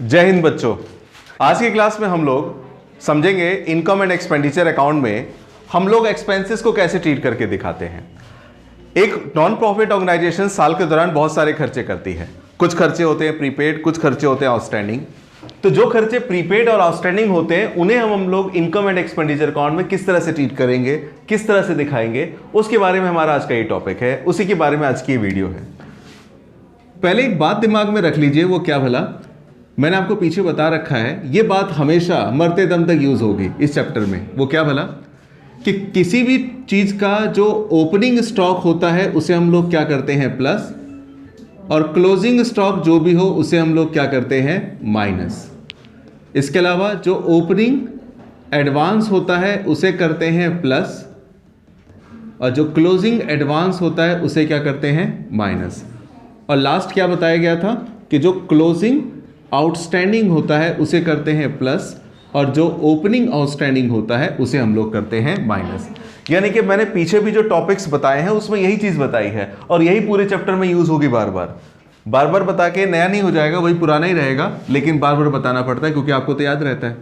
जय हिंद बच्चों। आज की क्लास में हम लोग समझेंगे इनकम एंड एक्सपेंडिचर अकाउंट में हम लोग एक्सपेंसेस को कैसे ट्रीट करके दिखाते हैं। एक नॉन प्रॉफिट ऑर्गेनाइजेशन साल के दौरान बहुत सारे खर्चे करती है। कुछ खर्चे होते हैं प्रीपेड, कुछ खर्चे होते हैं आउटस्टैंडिंग। तो जो खर्चे प्रीपेड और आउटस्टैंडिंग होते हैं उन्हें हम लोग इनकम एंड एक्सपेंडिचर अकाउंट में किस तरह से ट्रीट करेंगे, किस तरह से दिखाएंगे, उसके बारे में हमारा आज का ये टॉपिक है। उसी के बारे में आज की ये वीडियो है। पहले एक बात दिमाग में रख लीजिए, वो क्या भला, मैंने आपको पीछे बता रखा है, ये बात हमेशा मरते दम तक यूज होगी इस चैप्टर में। वो क्या भला कि किसी भी चीज का जो ओपनिंग स्टॉक होता है उसे हम लोग क्या करते हैं प्लस, और क्लोजिंग स्टॉक जो भी हो उसे हम लोग क्या करते हैं माइनस। इसके अलावा जो ओपनिंग एडवांस होता है उसे करते हैं प्लस, और जो क्लोजिंग एडवांस होता है उसे क्या करते हैं माइनस। और लास्ट क्या बताया गया था कि जो क्लोजिंग आउटस्टैंडिंग होता है उसे करते हैं प्लस, और जो ओपनिंग आउटस्टैंडिंग होता है उसे हम लोग करते हैं माइनस। यानी कि मैंने पीछे भी जो टॉपिक्स बताए हैं उसमें यही चीज बताई है और यही पूरे चैप्टर में यूज होगी। बार बार बता के नया नहीं हो जाएगा, वही पुराना ही रहेगा, लेकिन बार बार बताना पड़ता है क्योंकि आपको तो याद रहता है।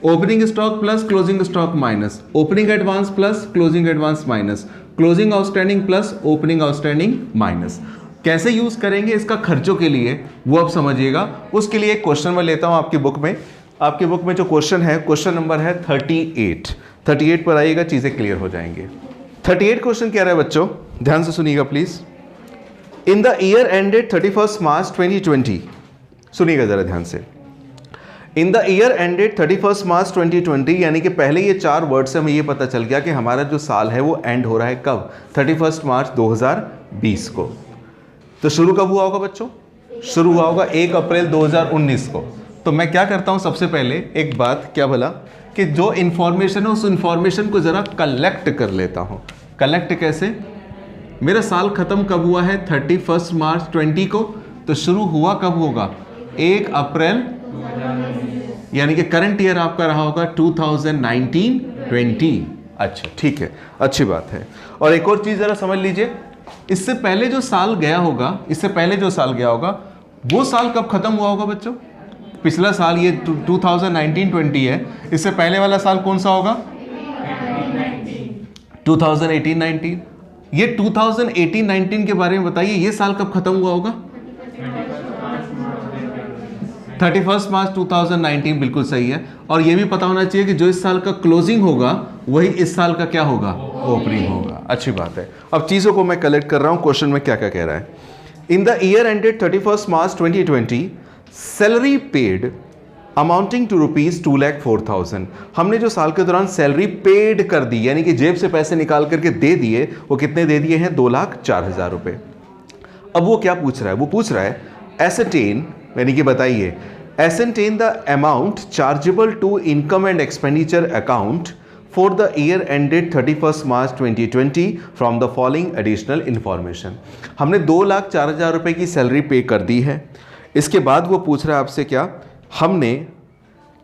Opening stock plus closing stock minus, opening advance plus closing advance minus, closing outstanding plus opening outstanding minus. कैसे यूज करेंगे इसका खर्चों के लिए वो आप समझिएगा। उसके लिए एक क्वेश्चन मैं लेता हूं आपकी बुक में। आपकी बुक में जो क्वेश्चन है, क्वेश्चन नंबर है 38 पर आइएगा, चीजें क्लियर हो जाएंगे। 38 क्वेश्चन कह रहा है बच्चों, ध्यान से सुनिएगा please. In the year ended 31 मार्च 2020, सुनिएगा जरा ध्यान से। इन द ईयर एंडेड 31 मार्च 2020, यानी कि पहले ये 4 वर्ड से हमें ये पता चल गया कि हमारा जो साल है वो एंड हो रहा है कब, 31 मार्च 2020 को। तो शुरू कब हुआ होगा बच्चों? शुरू हुआ होगा 1 अप्रैल 2019 को। तो मैं क्या करता हूं, सबसे पहले एक बात क्या भला कि जो इंफॉर्मेशन है उस इंफॉर्मेशन को जरा कलेक्ट कर लेता हूं। कलेक्ट कैसे? मेरा साल खत्म कब हुआ है? 31 मार्च 20 को। तो शुरू हुआ कब होगा? 1 अप्रैल, यानी कि करंट ईयर आपका रहा होगा 2019-20। अच्छा ठीक है, अच्छी बात है। और एक और चीज जरा समझ लीजिए, इससे पहले जो साल गया होगा, इससे पहले जो साल गया होगा वो साल कब खत्म हुआ होगा बच्चों? पिछला साल ये 2019-20 है, इससे पहले वाला साल कौन सा होगा? 2018-19। ये 2018-19 के बारे में बताइए, ये साल कब खत्म हुआ होगा? 31 मार्च 2019, बिल्कुल सही है। और ये भी पता होना चाहिए कि जो इस साल का क्लोजिंग होगा वही इस साल का क्या होगा, ओपनिंग होगा। अच्छी बात है। अब चीजों को मैं कलेक्ट कर रहा हूं, क्वेश्चन में क्या क्या कह रहा है। In the year ended 31 March 2020, salary paid amounting to rupees 2,04,000। हमने जो साल के दौरान सैलरी पेड कर दी, यानी कि जेब से पैसे निकाल करके दे दिए, वो कितने दे दिए हैं? 2,04,000 रुपए। अब वो क्या पूछ रहा है? वो पूछ रहा है एसेटेन, यानी कि बताइए, ascertain the amount chargeable to income and expenditure account for the year ended 31 March 2020 from the following additional information. हमने 2,04,000 रुपए की सैलरी पे कर दी है। इसके बाद वो पूछ रहा है आपसे क्या, हमने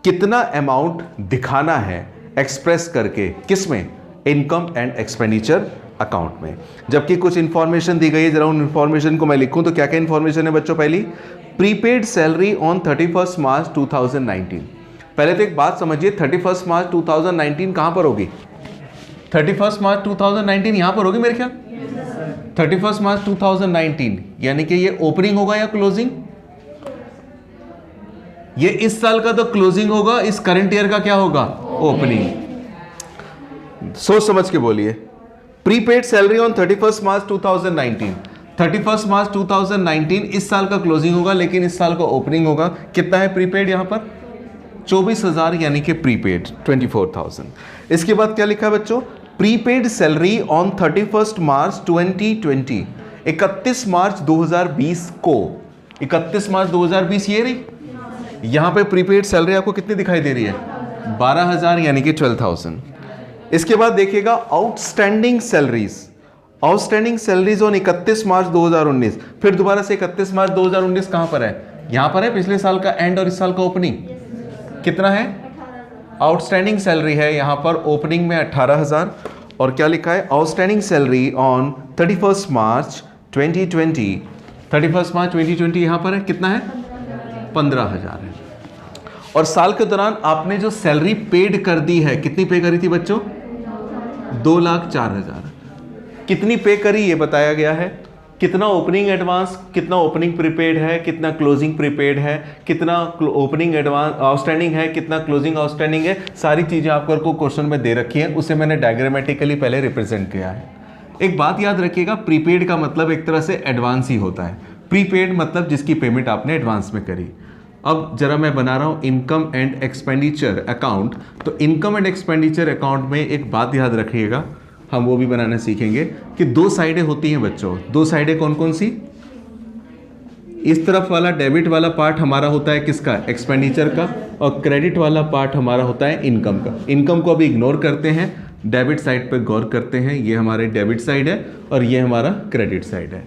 कितना अमाउंट दिखाना है एक्सप्रेस करके, किसमें? इनकम एंड एक्सपेंडिचर अकाउंट में। जबकि कुछ इंफॉर्मेशन दी गई है, जरा उन इंफॉर्मेशन को मैं लिखूं तो क्या क्या इंफॉर्मेशन है बच्चों? पहली, प्रीपेड सैलरी ऑन 31 मार्च 2019। पहले तो एक बात समझिए, 31 मार्च 2019 कहां पर होगी? 31 मार्च 2019 यहां पर होगी मेरे ख्याल। 31 मार्च 2019 यानी कि ये ओपनिंग होगा या क्लोजिंग? ये इस साल का तो क्लोजिंग होगा, इस करंट ईयर का क्या होगा? ओपनिंग। सोच समझ के बोलिए। प्रीपेड सैलरी ऑन 31 मार्च 2019, 31 मार्च 2019 इस साल का क्लोजिंग होगा, लेकिन इस साल का ओपनिंग होगा। कितना है प्रीपेड यहां पर? 24,000, यानी कि प्रीपेड 24,000। इसके बाद क्या लिखा है बच्चों? प्रीपेड सैलरी ऑन 31 मार्च 2020, 31 मार्च 2020 को। 31 मार्च 2020 ये रही। यहां पे प्रीपेड सैलरी आपको कितनी दिखाई दे रही है? 12,000, यानी कि 12,000। इसके बाद देखिएगा outstanding salaries, outstanding salaries on 31 मार्च 2019। फिर दोबारा से 31 मार्च 2019 कहां पर है? यहां पर है, पिछले साल का एंड और इस साल का ओपनिंग। कितना है? आउटस्टैंडिंग सैलरी है यहां पर ओपनिंग में 18,000, और क्या लिखा है? आउटस्टैंडिंग सैलरी ऑन 31 मार्च 2020, 31 मार्च 2020 यहां पर है, कितना है? 15,000 है। और साल के दौरान आपने जो सैलरी पेड कर दी है, कितनी पे करी थी बच्चों? 2,04,000। कितनी पे करी ये बताया गया है। कितना ओपनिंग एडवांस, कितना ओपनिंग प्रीपेड है, कितना क्लोजिंग प्रीपेड है, कितना ओपनिंग एडवांस आउटस्टैंडिंग है, कितना क्लोजिंग आउटस्टैंडिंग है, सारी चीजें आपको क्वेश्चन में दे रखी है। उसे मैंने डायग्रामेटिकली पहले रिप्रेजेंट किया है। एक बात याद रखिएगा, प्रीपेड का मतलब एक तरह से एडवांस ही होता है। प्रीपेड मतलब जिसकी पेमेंट आपने एडवांस में करी। अब जरा मैं बना रहा हूं इनकम एंड एक्सपेंडिचर अकाउंट। तो इनकम एंड एक्सपेंडिचर अकाउंट में एक बात याद रखिएगा, हम वो भी बनाना सीखेंगे कि दो साइडें होती हैं बच्चों। दो साइडें कौन कौन सी? इस तरफ वाला डेबिट वाला पार्ट हमारा होता है किसका? एक्सपेंडिचर का। और क्रेडिट वाला पार्ट हमारा होता है इनकम का। इनकम को अभी इग्नोर करते हैं, डेबिट साइड पर गौर करते हैं। ये हमारे डेबिट साइड है और ये हमारा क्रेडिट साइड है।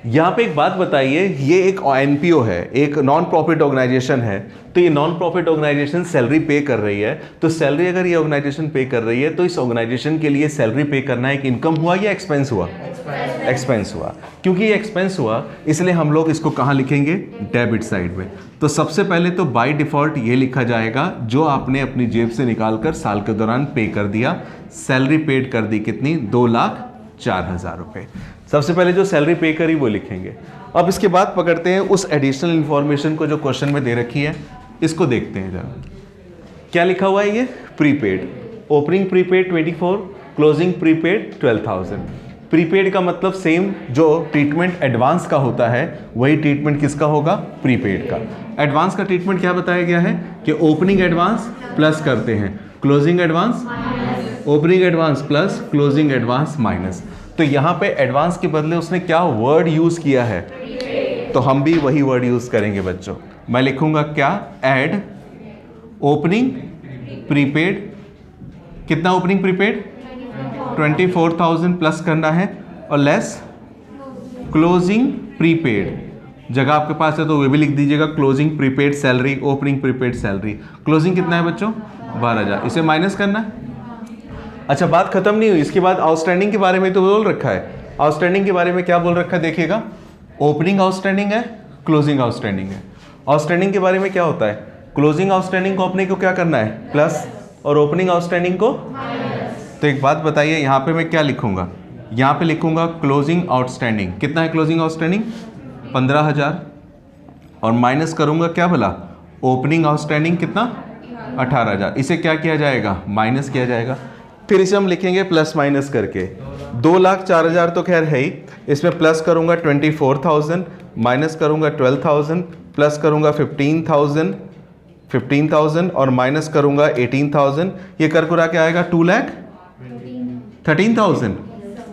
यहाँ पे एक बात बताइए, ये एक एनपीओ है, एक नॉन प्रॉफिट ऑर्गेनाइजेशन है। तो ये नॉन प्रॉफिट ऑर्गेनाइजेशन सैलरी पे कर रही है। तो सैलरी अगर ये ऑर्गेनाइजेशन पे कर रही है तो इस ऑर्गेनाइजेशन के लिए सैलरी पे करना एक इनकम हुआ या एक्सपेंस हुआ? एक्सपेंस हुआ। क्योंकि ये एक्सपेंस हुआ इसलिए हम लोग इसको कहाँ लिखेंगे? डेबिट साइड में। तो सबसे पहले तो बाय डिफॉल्ट ये लिखा जाएगा जो आपने अपनी जेब से निकालकर साल के दौरान पे कर दिया। सैलरी पेड कर दी कितनी? 2,04,000 रुपये। सबसे पहले जो सैलरी पे करी वो लिखेंगे। अब इसके बाद पकड़ते हैं उस एडिशनल इंफॉर्मेशन को जो क्वेश्चन में दे रखी है, इसको देखते हैं जरा। क्या लिखा हुआ है? ये prepaid, opening prepaid 24, closing prepaid 12,000। Prepaid का मतलब सेम जो ट्रीटमेंट एडवांस का होता है वही ट्रीटमेंट किसका होगा? प्रीपेड का। एडवांस का ट्रीटमेंट क्या बताया गया है कि ओपनिंग एडवांस प्लस करते हैं, closing advance, opening advance plus, closing advance minus. तो यहाँ पे एडवांस के बदले उसने क्या वर्ड यूज किया है? तो हम भी वही वर्ड यूज करेंगे बच्चों। मैं लिखूंगा क्या? Add opening prepaid. कितना ओपनिंग प्रीपेड? 24,000 प्लस करना है और लेस क्लोजिंग प्रीपेड। जगह आपके पास है तो वे भी लिख दीजिएगा, closing prepaid salary, opening prepaid salary. Closing कितना है बच्चों? 12,000। इसे माइनस करना है। अच्छा, बात खत्म नहीं हुई। इसके बाद आउटस्टैंडिंग के बारे में तो बोल रखा है। आउटस्टैंडिंग के बारे में क्या बोल रखा है देखिएगा, ओपनिंग आउटस्टैंडिंग है, क्लोजिंग आउटस्टैंडिंग है। आउटस्टैंडिंग के बारे में क्या होता है? क्लोजिंग आउटस्टैंडिंग को अपने को क्या करना है? प्लस, और ओपनिंग आउटस्टैंडिंग को माइनस। तो एक बात बताइए, यहाँ पे मैं क्या लिखूंगा? यहाँ पे लिखूंगा क्लोजिंग आउटस्टैंडिंग। कितना है क्लोजिंग आउटस्टैंडिंग? 15,000। और माइनस करूंगा क्या भला? ओपनिंग आउटस्टैंडिंग कितना? 18,000। इसे क्या किया जाएगा? माइनस किया जाएगा। फिर इसे हम लिखेंगे प्लस माइनस करके। 2,04,000 तो खैर है ही, इसमें प्लस करूंगा 24,000, माइनस करूंगा 12,000, प्लस करूंगा 15,000 और माइनस करूंगा 18,000। ये कर कुरा के आएगा 2,13,000।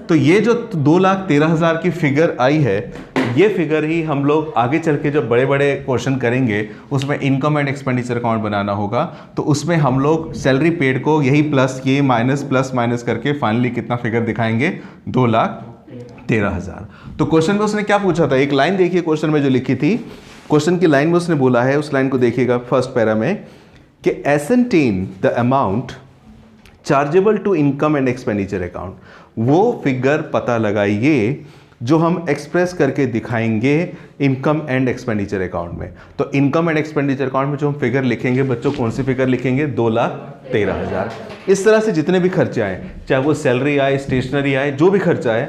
तो ये जो 2,13,000 की फिगर आई है, ये फिगर ही हम लोग आगे चल के जब बड़े बड़े क्वेश्चन करेंगे उसमें इनकम एंड एक्सपेंडिचर अकाउंट बनाना होगा, तो उसमें हम लोग सैलरी पेड को यही प्लस, ये माइनस, प्लस माइनस करके फाइनली कितना फिगर दिखाएंगे? 2,13,000। तो क्वेश्चन में उसने क्या पूछा था? एक लाइन देखिए क्वेश्चन में जो लिखी थी। क्वेश्चन की लाइन में उसने बोला है, उस लाइन को देखिएगा फर्स्ट पैरा में, कि ascertain the amount chargeable to income and expenditure account. वो फिगर पता लगाइए जो हम एक्सप्रेस करके दिखाएंगे इनकम एंड एक्सपेंडिचर अकाउंट में। तो इनकम एंड एक्सपेंडिचर अकाउंट में जो हम फिगर लिखेंगे बच्चों, कौन सी फिगर लिखेंगे? 2,13,000। इस तरह से जितने भी खर्चे आए, चाहे वो सैलरी आए, स्टेशनरी आए, जो भी खर्चा आए,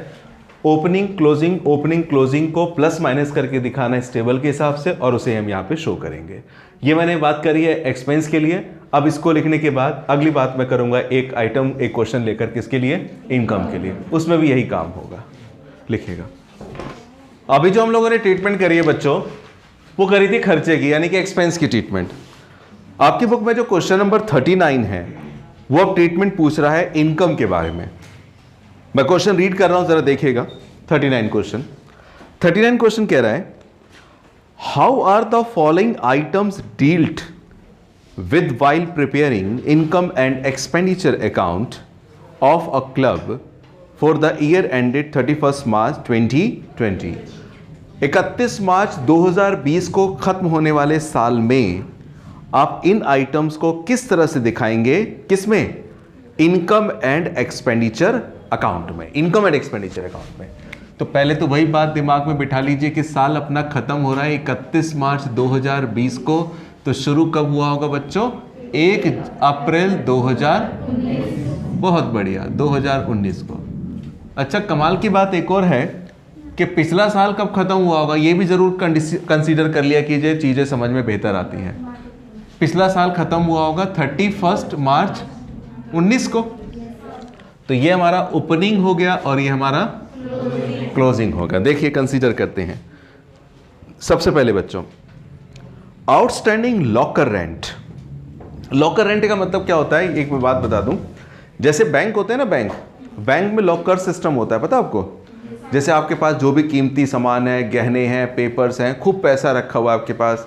ओपनिंग क्लोजिंग को प्लस माइनस करके दिखाना इस टेबल के हिसाब से, और उसे हम यहाँ पे शो करेंगे। ये मैंने बात करी है एक्सपेंस के लिए। अब इसको लिखने के बाद अगली बात मैं करूंगा एक आइटम, एक क्वेश्चन लेकर, किसके लिए? इनकम के लिए। उसमें भी यही काम होगा, लिखेगा। अभी जो हम लोगों ने ट्रीटमेंट करी है बच्चों, वो करी थी खर्चे की, यानी कि एक्सपेंस की ट्रीटमेंट। आपकी बुक में जो क्वेश्चन नंबर 39 है वो अब ट्रीटमेंट पूछ रहा है इनकम के बारे में। मैं क्वेश्चन रीड कर रहा हूं, जरा देखिएगा। 39 क्वेश्चन कह रहा है, how are the following items dealt with while preparing income and expenditure account of a club for the year ended 31 मार्च 2020। 31 मार्च 2020 को खत्म होने वाले साल में आप इन आइटम्स को किस तरह से दिखाएंगे? किसमें? इनकम एंड एक्सपेंडिचर अकाउंट में। इनकम एंड एक्सपेंडिचर अकाउंट में। तो पहले तो वही बात दिमाग में बिठा लीजिए कि साल अपना खत्म हो रहा है 31 मार्च 2020 को, तो शुरू कब हुआ होगा बच्चों? 1 अप्रैल 2000, बहुत बढ़िया, 2019 को। अच्छा, कमाल की बात एक और है कि पिछला साल कब खत्म हुआ होगा, ये भी जरूर कंसीडर कर लिया कीजिए, चीजें समझ में बेहतर आती हैं। पिछला साल खत्म हुआ होगा 31 मार्च 19 को। तो ये हमारा ओपनिंग हो गया और ये हमारा क्लोजिंग हो गया। देखिए कंसीडर करते हैं। सबसे पहले बच्चों, outstanding locker rent. Locker rent का मतलब क्या होता है, एक मैं बात बता दूं। जैसे बैंक होते हैं ना, बैंक में लॉकर सिस्टम होता है, पता आपको? जैसे आपके पास जो भी कीमती सामान है, गहने हैं, पेपर्स हैं, खूब पैसा रखा हुआ है आपके पास,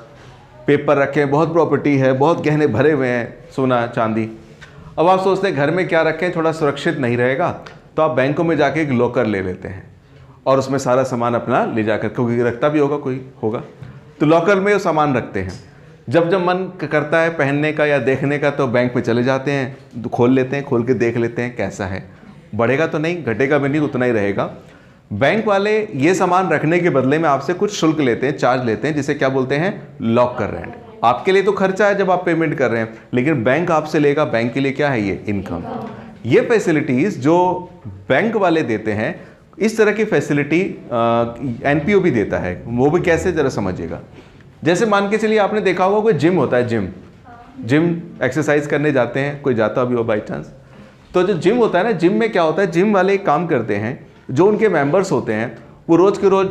पेपर रखे हैं, बहुत प्रॉपर्टी है, बहुत गहने भरे हुए हैं, सोना चांदी। अब आप सोचते हैं घर में क्या रखें, थोड़ा सुरक्षित नहीं रहेगा, तो आप बैंकों में जाके एक लॉकर ले लेते हैं और उसमें सारा सामान अपना ले जाकर, क्योंकि रखता भी होगा कोई होगा, तो लॉकर में वो सामान रखते हैं। जब जब मन करता है पहनने का या देखने का, तो बैंक में चले जाते हैं, खोल लेते हैं, खोल के देख लेते हैं कैसा है, बढ़ेगा तो नहीं, घटेगा भी नहीं, उतना ही रहेगा। बैंक वाले ये सामान रखने के बदले में आपसे कुछ शुल्क लेते हैं, चार्ज लेते हैं, जिसे क्या बोलते हैं? Locker rent. आपके लिए तो खर्चा है जब आप पेमेंट कर रहे हैं, लेकिन बैंक आपसे लेगा, बैंक के लिए क्या है? ये इनकम। ये फैसिलिटीज जो बैंक वाले देते हैं, इस तरह की फैसिलिटी एनपीओ भी देता है। वो भी कैसे, जरा समझिएगा। जैसे मान के चलिए आपने देखा होगा कोई जिम होता है, जिम एक्सरसाइज करने जाते हैं, कोई जाता भी हो बाई चांस, तो जो जिम होता है ना, जिम में क्या होता है, जिम वाले एक काम करते हैं, जो उनके मेंबर्स होते हैं वो रोज के रोज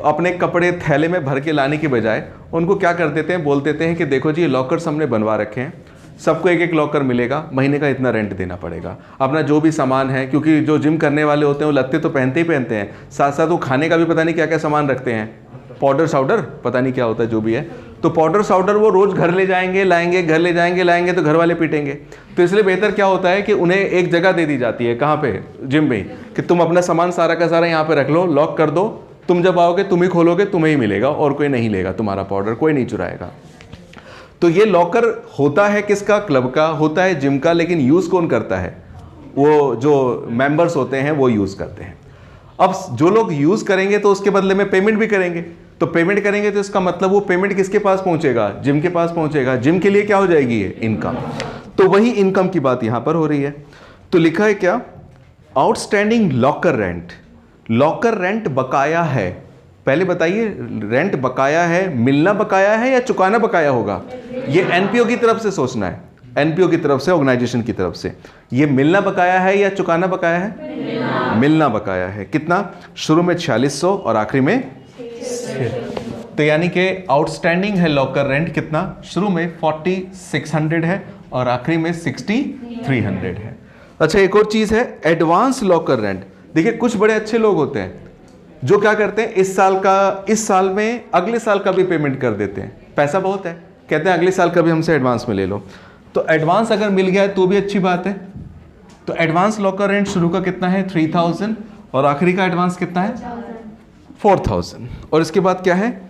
अपने कपड़े थैले में भर के लाने की बजाय उनको क्या कर देते हैं, बोल देते हैं कि देखो जी, लॉकर्स हमने बनवा रखे हैं, सबको एक एक लॉकर मिलेगा, महीने का इतना रेंट देना पड़ेगा, अपना जो भी सामान है, क्योंकि जो जिम करने वाले होते हैं वो लत्ते तो पहनते ही पहनते हैं, साथ साथ वो खाने का भी पता नहीं क्या क्या सामान रखते हैं, पाउडर साउडर पता नहीं क्या होता है, जो भी है, तो पाउडर साउडर वो रोज घर ले जाएंगे लाएंगे, घर ले जाएंगे लाएंगे, तो घर वाले पीटेंगे। तो इसलिए बेहतर क्या होता है कि उन्हें एक जगह दे दी जाती है, कहाँ पे? जिम में, कि तुम अपना सामान सारा का सारा यहाँ पे रख लो, लॉक कर दो, तुम जब आओगे तुम ही खोलोगे, तुम्हें ही मिलेगा और कोई नहीं लेगा तुम्हारा पाउडर, कोई नहीं चुराएगा। तो ये लॉकर होता है किसका? क्लब का होता है, जिम का, लेकिन यूज कौन करता है? वो जो मेंबर्स होते हैं वो यूज करते हैं। अब जो लोग यूज करेंगे तो उसके बदले में पेमेंट भी करेंगे, तो पेमेंट करेंगे तो इसका मतलब वो पेमेंट किसके पास पहुंचेगा? जिम के पास पहुंचेगा। जिम के लिए क्या हो जाएगी? ये इनकम। तो वही इनकम की बात यहां पर हो रही है। तो लिखा है क्या? Outstanding locker rent. Locker rent बकाया है। पहले बताइए, रेंट बकाया है, मिलना बकाया है या चुकाना बकाया होगा? ये एनपीओ की तरफ से सोचना है, एनपीओ की तरफ से, ऑर्गेनाइजेशन की तरफ से। ये मिलना बकाया है या चुकाना बकाया है? मिलना बकाया है। कितना? शुरू में 4600 और आखिरी में, तो यानी कि आउटस्टैंडिंग है लॉकर रेंट कितना? शुरू में 4600 है और आखिरी में 6300 है। अच्छा, एक और चीज है, एडवांस लॉकर रेंट। देखिए, कुछ बड़े अच्छे लोग होते हैं जो क्या करते हैं, इस साल का, इस साल में अगले साल का भी पेमेंट कर देते हैं। पैसा बहुत है, कहते हैं अगले साल का भी हमसे एडवांस में ले लो। तो एडवांस अगर मिल गया है तो भी अच्छी बात है। तो एडवांस लॉकर रेंट शुरू का कितना है? 3000 और आखिरी का एडवांस कितना है? 4000। और इसके बाद क्या है?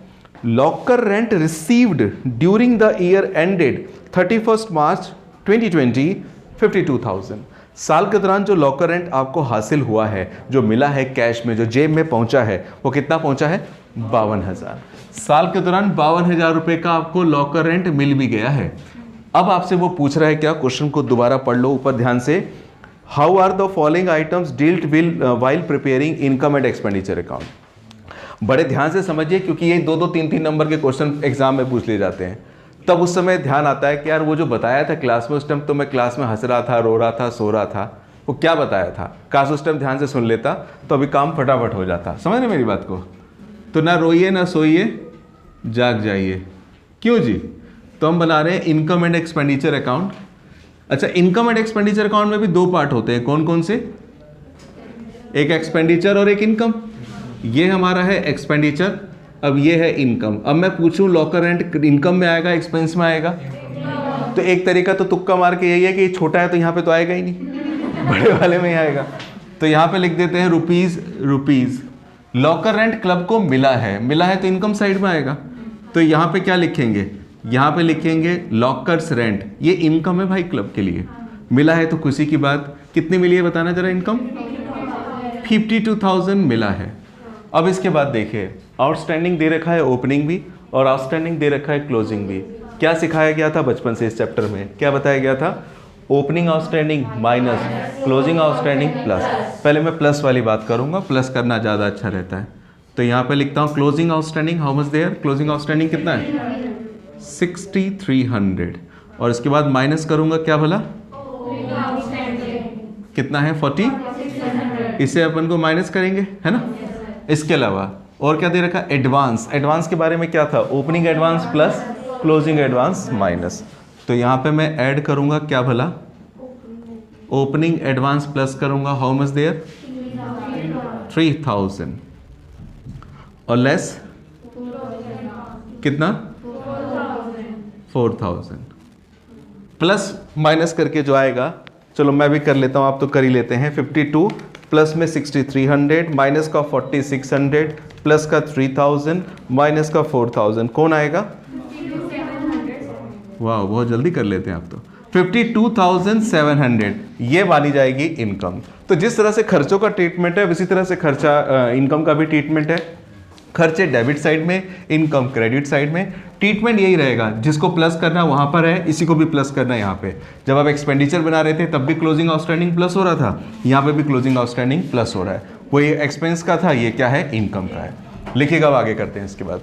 Locker rent received during the year ended 31 मार्च 2020 52,000। साल के दौरान जो लॉकर रेंट आपको हासिल हुआ है, जो मिला है कैश में, जो जेब में पहुंचा है, वो कितना पहुंचा है? 52,000। साल के दौरान 52,000 रुपए का आपको लॉकर रेंट मिल भी गया है। अब आपसे वो पूछ रहा है क्या? क्वेश्चन को दोबारा पढ़ लो ऊपर ध्यान से। How are the following items dealt while preparing income and expenditure account. बड़े ध्यान से समझिए, क्योंकि ये 2-2, 3-3 नंबर के क्वेश्चन एग्जाम में पूछ लिए जाते हैं। तब उस समय ध्यान आता है कि यार वो जो बताया था क्लास में, उस टाइम तो मैं क्लास में हंस रहा था, रो रहा था, सो रहा था, वो क्या बताया था? काश उस टाइम ध्यान से सुन लेता तो अभी काम फटाफट हो जाता। समझ रहे मेरी बात को? तो ना रोइए ना सोइए, जाग जाइए। क्यों जी? तो हम बना रहे हैं इनकम एंड एक्सपेंडिचर अकाउंट। अच्छा, इनकम एंड एक्सपेंडिचर अकाउंट में भी 2 पार्ट होते हैं। कौन कौन से? एक एक्सपेंडिचर और एक इनकम। ये हमारा है एक्सपेंडिचर, अब ये है इनकम। अब मैं पूछूं लॉकर रेंट इनकम में आएगा, एक्सपेंस में आएगा? तो एक तरीका तो तुक्का मार के यही है कि छोटा है तो यहाँ पे तो आएगा ही नहीं, बड़े वाले में ही आएगा। तो यहाँ पे लिख देते हैं रुपीज। लॉकर रेंट क्लब को मिला है तो इनकम साइड में आएगा। तो यहाँ पे क्या लिखेंगे? यहाँ पे लिखेंगे लॉकर्स रेंट। ये इनकम है भाई क्लब के लिए, मिला है तो खुशी की बात। कितनी मिली है बताना जरा? इनकम 52,000 मिला है। अब इसके बाद देखिए, आउटस्टैंडिंग दे रखा है ओपनिंग भी और आउटस्टैंडिंग दे रखा है क्लोजिंग भी। क्या सिखाया गया था बचपन से इस चैप्टर में? क्या बताया गया था? Opening outstanding minus closing outstanding plus. पहले मैं प्लस वाली बात करूंगा, प्लस करना ज़्यादा अच्छा रहता है। तो यहाँ पे लिखता हूँ closing outstanding, how much there? Closing outstanding कितना है? 6300। और इसके बाद माइनस करूंगा क्या भला? कितना है? 40। इसे अपन को माइनस करेंगे, है ना? इसके अलावा और क्या दे रखा? एडवांस। एडवांस के बारे में क्या था? Opening advance plus closing advance minus. तो यहाँ पे मैं ऐड करूंगा क्या भला? ओपनिंग एडवांस प्लस करूंगा, हाउ मच देयर? 3000 और लेस कितना? 4000। प्लस माइनस करके जो आएगा, चलो मैं भी कर लेता हूं, आप तो कर ही लेते हैं। 52 प्लस में 6300 माइनस का 4600 प्लस का 3000 माइनस का 4000, कौन आएगा? वाह, बहुत जल्दी कर लेते हैं आप तो। 52,700 ये मानी जाएगी इनकम। तो जिस तरह से खर्चों का ट्रीटमेंट है, उसी तरह से खर्चा इनकम का भी ट्रीटमेंट है। खर्चे डेबिट साइड में, इनकम क्रेडिट साइड में। ट्रीटमेंट यही रहेगा, जिसको प्लस करना वहां पर है, इसी को भी प्लस करना है यहाँ पे। जब आप एक्सपेंडिचर बना रहे थे तब भी क्लोजिंग आउटस्टैंडिंग प्लस हो रहा था, यहाँ पे भी क्लोजिंग आउटस्टैंडिंग प्लस हो रहा है। वो ये एक्सपेंस का था, ये क्या है? इनकम का है। लिखिएगा, अब आगे करते हैं इसके बाद।